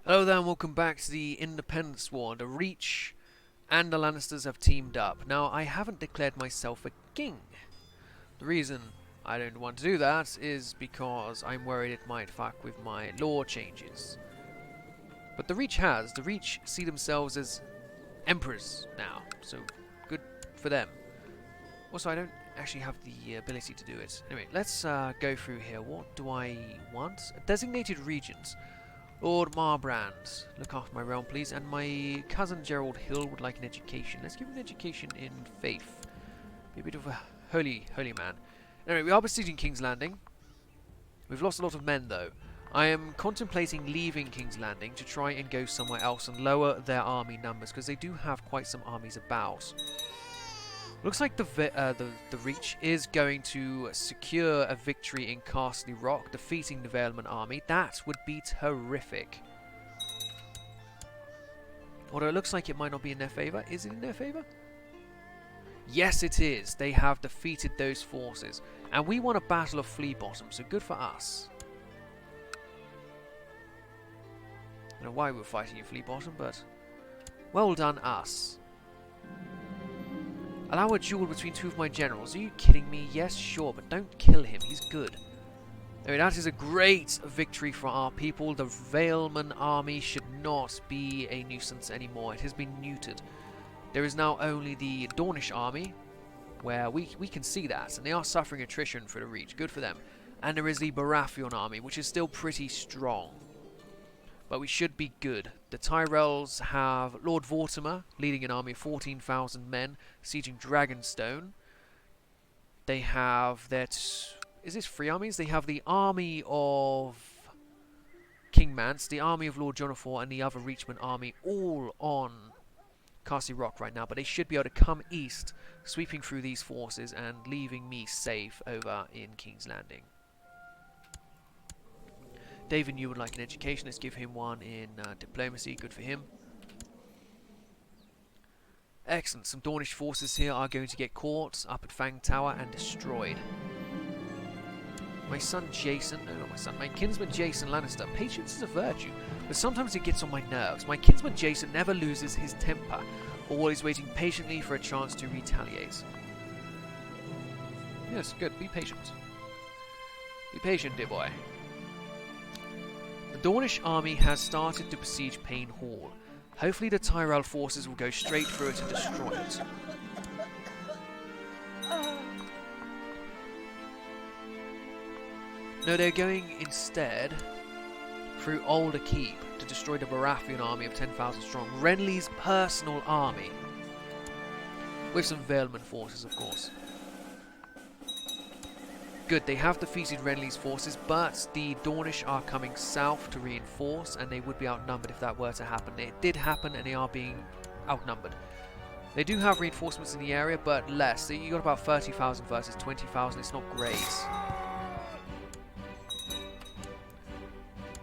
Hello there and welcome back to the Independence War. The Reach and the Lannisters have teamed up. Now, I haven't declared myself a king. The reason I don't want to do that is because I'm worried it might fuck with my law changes. But the Reach has. The Reach see themselves as emperors now, so good for them. Also, I don't actually have the ability to do it. Anyway, let's go through here. What do I want? Designated regions. Lord Marbrand, look after my realm, please. And my cousin Gerald Hill would like an education. Let's give him an education in faith. Be a bit of a holy man. Anyway, we are besieging King's Landing. We've lost a lot of men, though. I am contemplating leaving King's Landing to try and go somewhere else and lower their army numbers, because they do have quite some armies about. Looks like the Reach is going to secure a victory in Castle Rock, defeating the Valeman army. That would be terrific. Although it looks like it might not be in their favour. Is it in their favour? Yes, it is. They have defeated those forces. And we won a battle of Flea Bottom, so good for us. I don't know why we're fighting in Flea Bottom, but well done us. Allow a duel between two of my generals. Are you kidding me? Yes, sure, but don't kill him. He's good. Anyway, that is a great victory for our people. The Valeman army should not be a nuisance anymore. It has been neutered. There is now only the Dornish army, where we can see that, and they are suffering attrition for the Reach. Good for them. And there is the Baratheon army, which is still pretty strong. But we should be good. The Tyrells have Lord Vortimer leading an army of 14,000 men, sieging Dragonstone. They have their... is this 3 armies? They have the army of King Mance, the army of Lord Jonathan, and the other Reachman army all on Castle Rock right now. But they should be able to come east, sweeping through these forces and leaving me safe over in King's Landing. David, you would like an education. Let's give him one in diplomacy. Good for him. Excellent. Some Dornish forces here are going to get caught up at Fang Tower and destroyed. My son Jason, no, not my son, my kinsman Jason Lannister. Patience is a virtue, but sometimes it gets on my nerves. My kinsman Jason never loses his temper, always waiting patiently for a chance to retaliate. Yes, good. Be patient. Be patient, dear boy. The Dornish army has started to besiege Payne Hall. Hopefully the Tyrell forces will go straight through it and destroy it. No, they're going instead through Alder Keep to destroy the Baratheon army of 10,000 strong. Renly's personal army. With some Valeman forces, of course. Good, they have defeated Renly's forces, but the Dornish are coming south to reinforce, and they would be outnumbered if that were to happen. It did happen, and they are being outnumbered. They do have reinforcements in the area, but less. So you got about 30,000 versus 20,000. It's not great.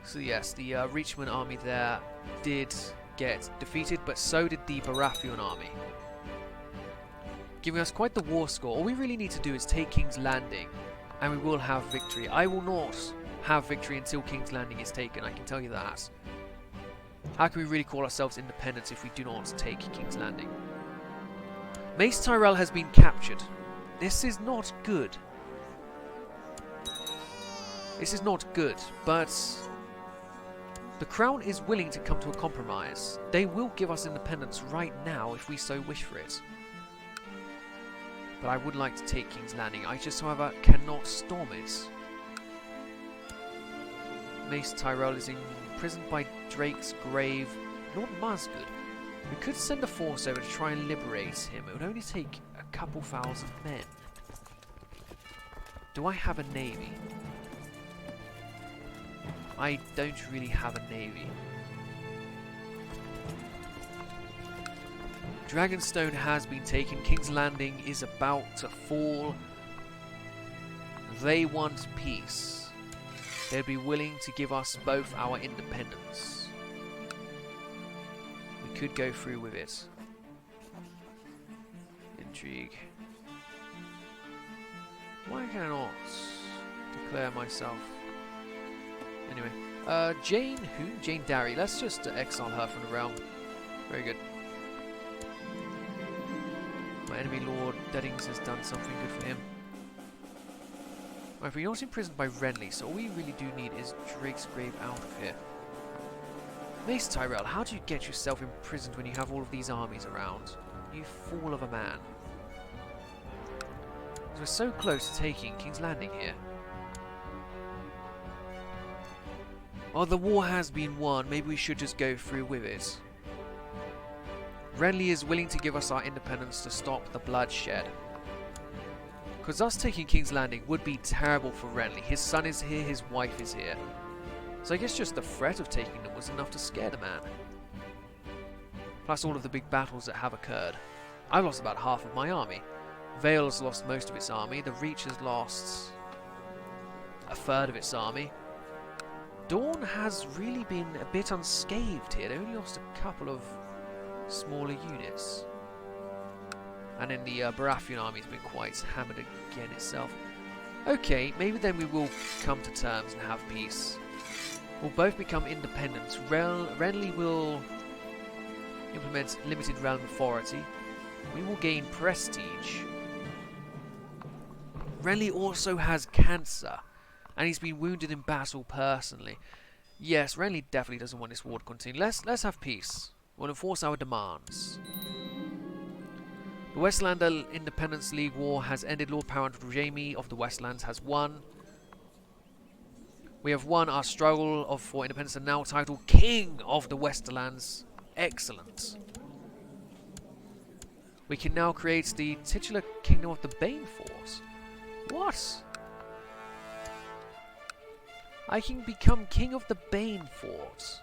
So yes, the Reachman army there did get defeated, but so did the Baratheon army, giving us quite the war score. All we really need to do is take King's Landing, and we will have victory. I will not have victory until King's Landing is taken, I can tell you that. How can we really call ourselves independent if we do not take King's Landing? Mace Tyrell has been captured. This is not good. This is not good, but the Crown is willing to come to a compromise. They will give us independence right now if we so wish for it. But I would like to take King's Landing. I just, however, cannot storm it. Mace Tyrell is imprisoned by Drake's grave. Lord Musgood. We could send a force over to try and liberate him. It would only take a couple thousand men. Do I have a navy? I don't really have a navy. Dragonstone has been taken. King's Landing is about to fall. They want peace. They'd be willing to give us both our independence. We could go through with it. Intrigue. Why can I not declare myself? Anyway, Jane who? Jane Darry. Let's just exile her from the realm. Very good. My enemy Lord Deddings has done something good for him. Right, we're not imprisoned by Renly, so all we really do need is Drake's Grave out of here. Mace Tyrell, how do you get yourself imprisoned when you have all of these armies around? You fool of a man. We're so close to taking King's Landing here. Oh, the war has been won. Maybe we should just go through with it. Renly is willing to give us our independence to stop the bloodshed. Because us taking King's Landing would be terrible for Renly. His son is here, his wife is here. So I guess just the threat of taking them was enough to scare the man. Plus all of the big battles that have occurred. I've lost about half of my army. Vale has lost most of its army. The Reach has lost a third of its army. Dawn has really been a bit unscathed here. They only lost a couple of smaller units. And then the Baratheon army has been quite hammered again itself. Okay, maybe then we will come to terms and have peace. We'll both become independent. Renly will implement limited realm authority. We will gain prestige. Renly also has cancer, and he's been wounded in battle personally. Yes, Renly definitely doesn't want this war to continue. Let's have peace. We'll enforce our demands. The Westlander Independence League War has ended. Lord Paramount Jaime of the Westlands has won. We have won our struggle for independence and now titled King of the Westerlands. Excellent. We can now create the titular Kingdom of the Baneforce. What? I can become King of the Baneforce.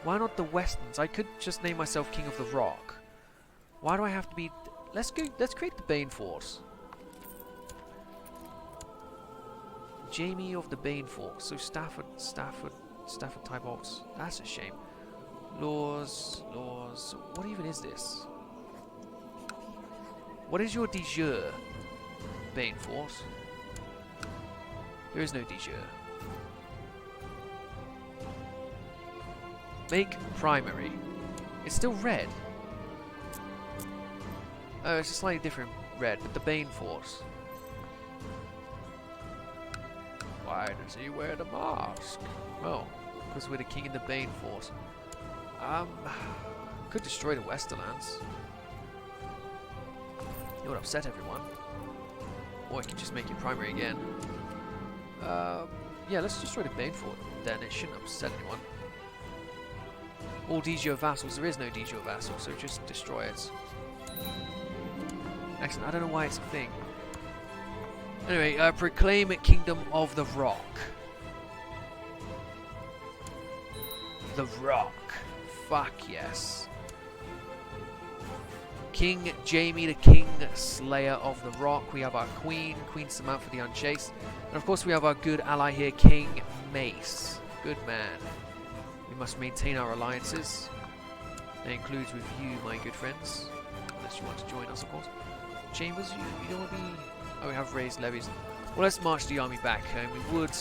Why not the Westlands? I could just name myself King of the Rock. Why do I have to be... Let's create the Baneforce. Jaime of the Baneforce. So Stafford Tybolts. That's a shame. Laws. What even is this? What is your de jure? Baneforce. There is no de jure. Make primary. It's still red. Oh, it's a slightly different red, but the Baneforce. Why does he wear the mask? Well, because we're the king in the Baneforce. Could destroy the Westerlands. It would upset everyone. Or I could just make it primary again. Yeah, let's destroy the Baneforce. Then it shouldn't upset anyone. All de jure vassals. There is no de jure vassal, so just destroy it. Excellent. I don't know why it's a thing. Anyway, proclaim it Kingdom of the Rock. The Rock. Fuck yes. King Jaime, the King Slayer of the Rock. We have our Queen, Queen Samantha the Unchaste. And of course we have our good ally here, King Mace. Good man. We must maintain our alliances. That includes with you, my good friends. Unless you want to join us, of course. Chambers, you don't want to be... Oh, we have raised levies. Well, let's march the army back home. We would...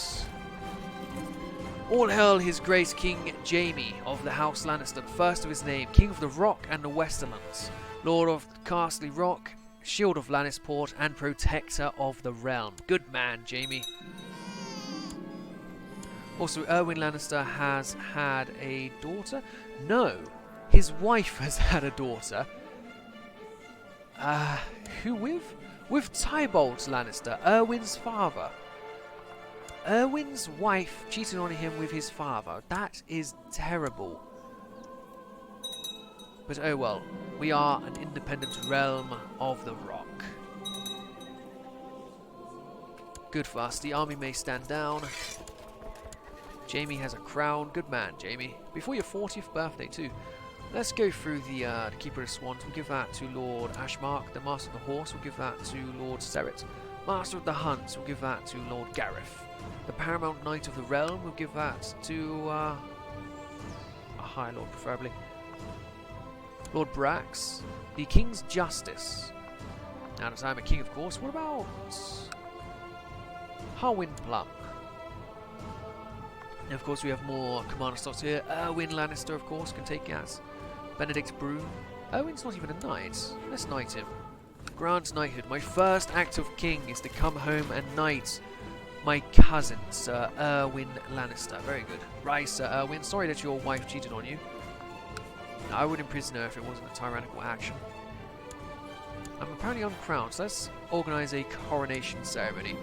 All hail his grace King Jaime of the House Lannister, first of his name, King of the Rock and the Westerlands, Lord of Castle Rock, Shield of Lannisport, and Protector of the Realm. Good man, Jaime. Also, Erwin Lannister has had a daughter? No, his wife has had a daughter. Who with? With Tybolt Lannister, Erwin's father. Erwin's wife cheated on him with his father. That is terrible. But oh well, we are an independent realm of the Rock. Good for us. The army may stand down. Jaime has a crown. Good man, Jaime. Before your 40th birthday too. Let's go through the Keeper of Swans. We'll give that to Lord Ashmark. The Master of the Horse, we'll give that to Lord Serret. Master of the Hunts, we'll give that to Lord Gareth. The Paramount Knight of the Realm, we'll give that to a High Lord preferably. Lord Brax. The King's Justice. Now that I'm a king, of course. What about Harwin Plum. And of course we have more commander slots here. Erwin Lannister, of course, can take gas. Benedict Broom. Erwin's not even a knight. Let's knight him. Grant knighthood. My first act of king is to come home and knight my cousin, Sir Erwin Lannister. Very good. Right, Sir Erwin. Sorry that your wife cheated on you. No, I would imprison her if it wasn't a tyrannical action. I'm apparently uncrowned, so let's organise a coronation ceremony.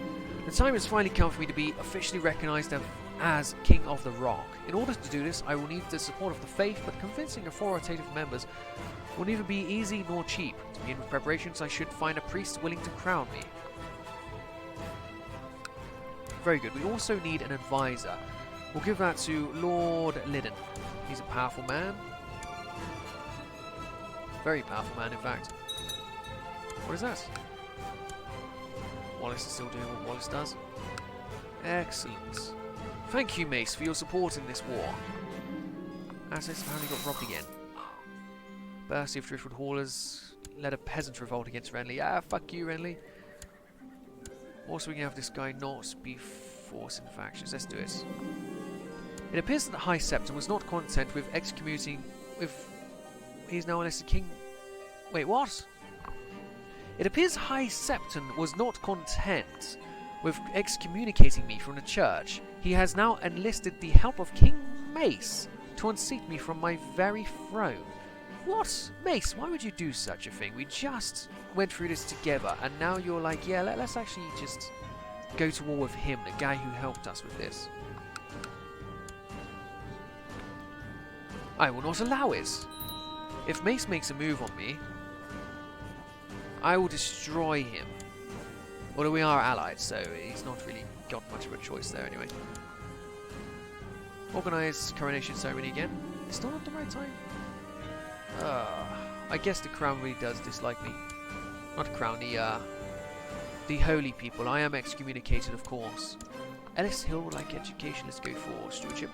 The time has finally come for me to be officially recognised as King of the Rock. In order to do this, I will need the support of the faith, but convincing authoritative members will neither be easy nor cheap. To begin with preparations, I should find a priest willing to crown me. Very good. We also need an advisor. We'll give that to Lord Liddon. He's a powerful man. Very powerful man, in fact. What is that? Wallace is still doing what Wallace does. Excellent. Thank you, Mace, for your support in this war. Assets apparently got robbed again. Bursty of Driftwood Haulers led a peasant revolt against Renly. Ah, fuck you, Renly. Also, we can have this guy not be forcing factions. Let's do it. It appears that the High Septon was not content with excommunicating... He's now elected king... Wait, what? It appears High Septon was not content with excommunicating me from the church. He has now enlisted the help of King Mace to unseat me from my very throne. What? Mace, why would you do such a thing? We just went through this together, and now you're like, yeah, let's actually just go to war with him, the guy who helped us with this. I will not allow it. If Mace makes a move on me, I will destroy him. Although we are allied, so he's not really got much of a choice there anyway. Organise coronation ceremony again. It's not at the right time. I guess the crown really does dislike me. Not the crown, the holy people. I am excommunicated, of course. Ellis Hill would like education. Let's go for stewardship.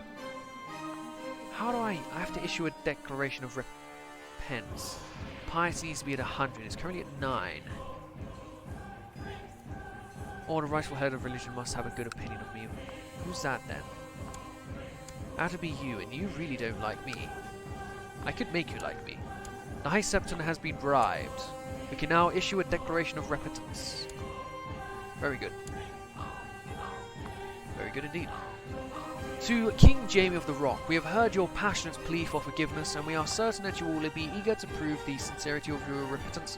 How do I have to issue a declaration of repentance. Piety needs to be at 100. It's currently at 9. Or the rightful head of religion must have a good opinion of me. Who's that then? That would be you, and you really don't like me. I could make you like me. The High Septon has been bribed. We can now issue a declaration of repentance. Very good. Very good indeed. To King Jaime of the Rock, we have heard your passionate plea for forgiveness, and we are certain that you will be eager to prove the sincerity of your repentance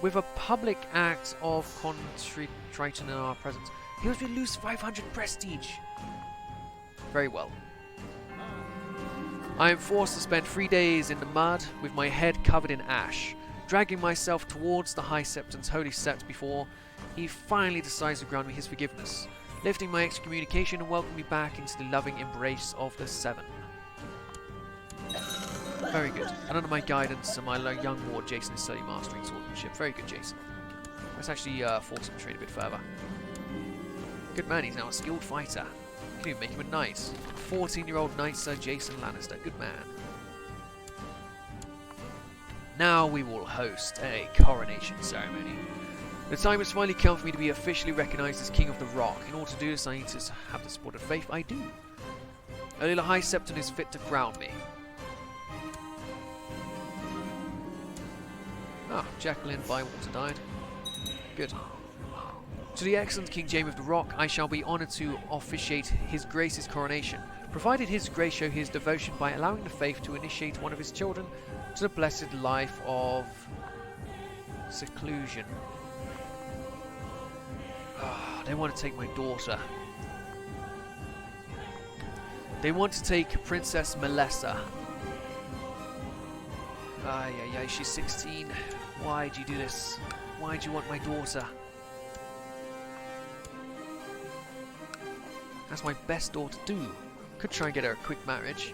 with a public act of contrition in our presence. He was to lose 500 prestige. Very well. I am forced to spend 3 days in the mud with my head covered in ash, dragging myself towards the High Septon's holy sept before he finally decides to grant me his forgiveness, lifting my excommunication and welcoming me back into the loving embrace of the Seven. Very good. And under my guidance, my young ward Jason is slowly mastering swordsmanship. Very good, Jason. Let's actually force him to train a bit further. Good man, he's now a skilled fighter. Can even make him a knight. 14-year-old knight Sir Jason Lannister. Good man. Now we will host a coronation ceremony. The time has finally come for me to be officially recognised as King of the Rock. In order to do this, I need to have the support of faith. I do. Only the High Septon is fit to crown me. Ah, Jacqueline Bywater died. Good. To the excellent King Jaime of the Rock, I shall be honoured to officiate His Grace's coronation, provided His Grace show his devotion by allowing the faith to initiate one of his children to the blessed life of seclusion. They want to take my daughter. They want to take Princess Melessa. She's 16. Why do you do this? Why do you want my daughter? That's my best daughter too. Could try and get her a quick marriage.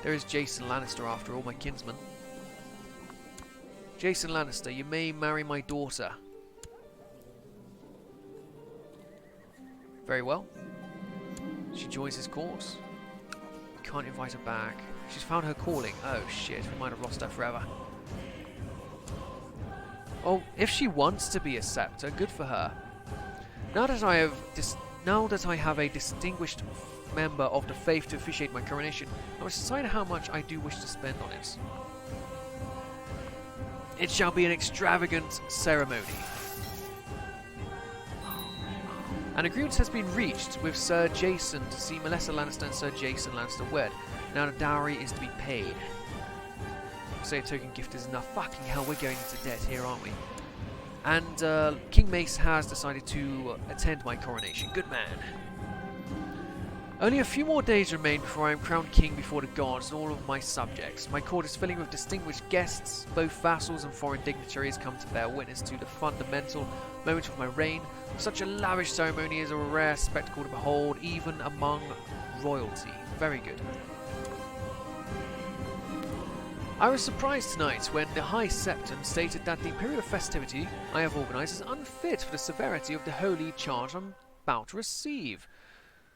There is Jason Lannister after all, my kinsman. Jason Lannister, you may marry my daughter. Very well. She joins his cause. Can't invite her back. She's found her calling. Oh shit, we might have lost her forever. Oh, if she wants to be a scepter, good for her. Now that I have a distinguished member of the faith to officiate my coronation, I must decide how much I do wish to spend on it. It shall be an extravagant ceremony. An agreement has been reached with Sir Jason to see Melissa Lannister and Sir Jason Lannister wed. Now the dowry is to be paid. Say a token gift is enough. Fucking hell, we're going into debt here, aren't we? And King Mace has decided to attend my coronation. Good man. Only a few more days remain before I am crowned king before the gods and all of my subjects. My court is filling with distinguished guests. Both vassals and foreign dignitaries come to bear witness to the fundamental moment of my reign. Such a lavish ceremony is a rare spectacle to behold, even among royalty. Very good. I was surprised tonight when the High Septon stated that the period of festivity I have organised is unfit for the severity of the holy charge I'm about to receive.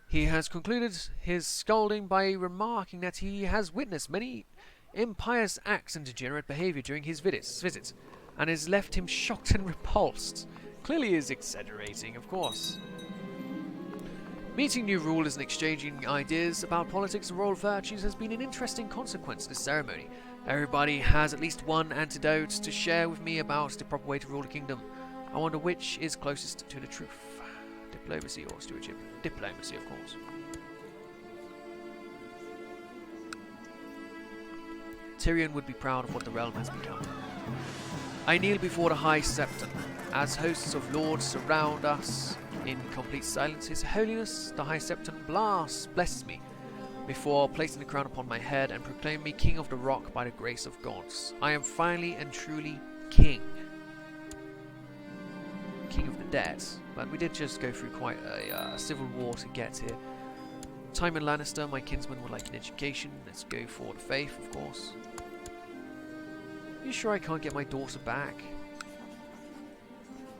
He has concluded his scolding by remarking that he has witnessed many impious acts and degenerate behaviour during his visit, and has left him shocked and repulsed. Clearly he is exaggerating, of course. Meeting new rulers and exchanging ideas about politics and royal virtues has been an interesting consequence of this ceremony. Everybody has at least one antidote to share with me about the proper way to rule a kingdom. I wonder which is closest to the truth. Diplomacy or stewardship? Diplomacy, of course. Tyrion would be proud of what the realm has become. I kneel before the High Septon. As hosts of lords surround us in complete silence, His Holiness, the High Septon, blesses me before placing the crown upon my head and proclaiming me King of the Rock by the grace of gods. I am finally and truly king. King of the dead. But we did just go through quite a civil war to get here. Tyrion Lannister, my kinsman, would like an education. Let's go for the faith, of course. Are you sure I can't get my daughter back?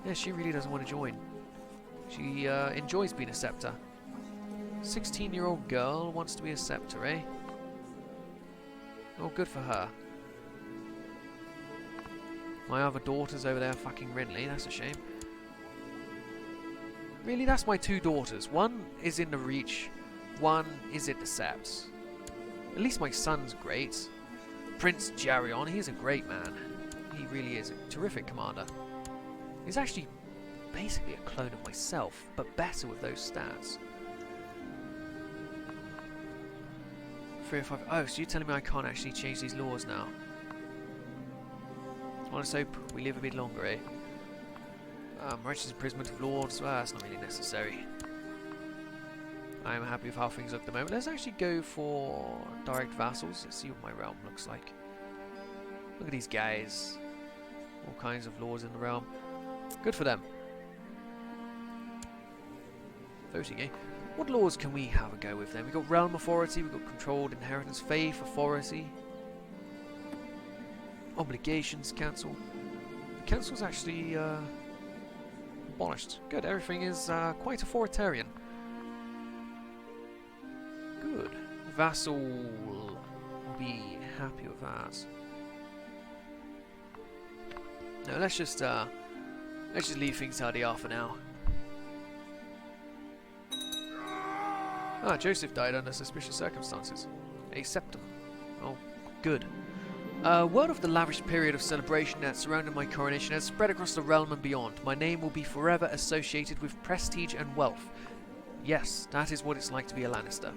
Yeah, she really doesn't want to join. She enjoys being a scepter. 16-year-old girl wants to be a scepter, eh? Oh, good for her. My other daughter's over there fucking Renly, that's a shame. Really, that's my two daughters. One is in the Reach, one is at the Sept. At least my son's great. Prince Jarion, he's a great man. He really is a terrific commander. He's actually basically a clone of myself, but better with those stats. 305. Oh, so you're telling me I can't actually change these laws now? Let's hope we live a bit longer, eh? Righteous imprisonment of lords. Well, that's not really necessary. I am happy with how things look at the moment. Let's actually go for direct vassals. Let's see what my realm looks like. Look at these guys. All kinds of lords in the realm. Good for them. Voting, eh? What laws can we have a go with then? We've got realm authority, we've got controlled inheritance, faith authority, obligations, council. The council's actually abolished. Good, everything is quite authoritarian. Good. Vassal will be happy with that. No, let's just leave things how they are for now. Ah, Joseph died under suspicious circumstances. A septum. Oh, good. Word of the lavish period of celebration that surrounded my coronation has spread across the realm and beyond. My name will be forever associated with prestige and wealth. Yes, that is what it's like to be a Lannister.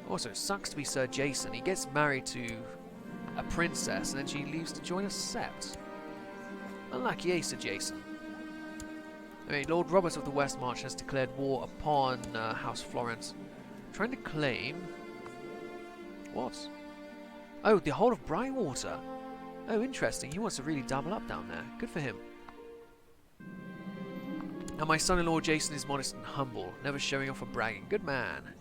Also, it sucks to be Sir Jason. He gets married to a princess and then she leaves to join a sept. Unlucky, eh, Sir Jason? I mean, Lord Robert of the Westmarch has declared war upon House Florence, trying to claim... What? Oh, the whole of Brightwater. Oh, interesting. He wants to really double up down there. Good for him. And my son-in-law Jason is modest and humble, never showing off or bragging. Good man.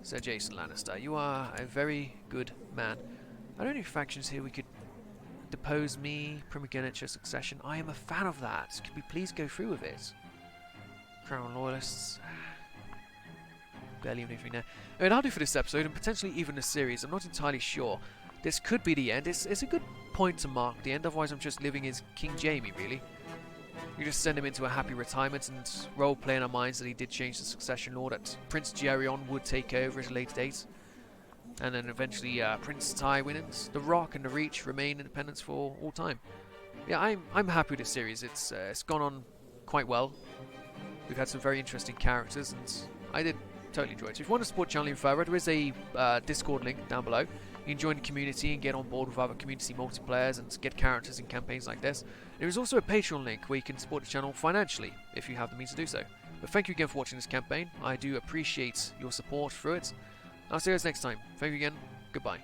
Sir Jason Lannister, you are a very good man. Are there any factions here we could depose me, primogeniture, succession? I am a fan of that. Could we please go through with it? Crown loyalists. Barely even anything there. I mean, I'll do for this episode and potentially even the series. I'm not entirely sure. This could be the end. It's a good point to mark the end. Otherwise, I'm just living as King Jaime, really. We just send him into a happy retirement and role-play in our minds that he did change the succession law, that Prince Geryon would take over at a later date. And then eventually Prince Tywin, The Rock and The Reach remain independents for all time. Yeah, I'm happy with this series. It's gone on quite well. We've had some very interesting characters, and I did totally enjoy it. So if you want to support the channel even further, there is a Discord link down below. You can join the community and get on board with other community multiplayers and get characters in campaigns like this. There is also a Patreon link where you can support the channel financially if you have the means to do so. But thank you again for watching this campaign. I do appreciate your support through it. I'll see you guys next time. Thank you again. Goodbye.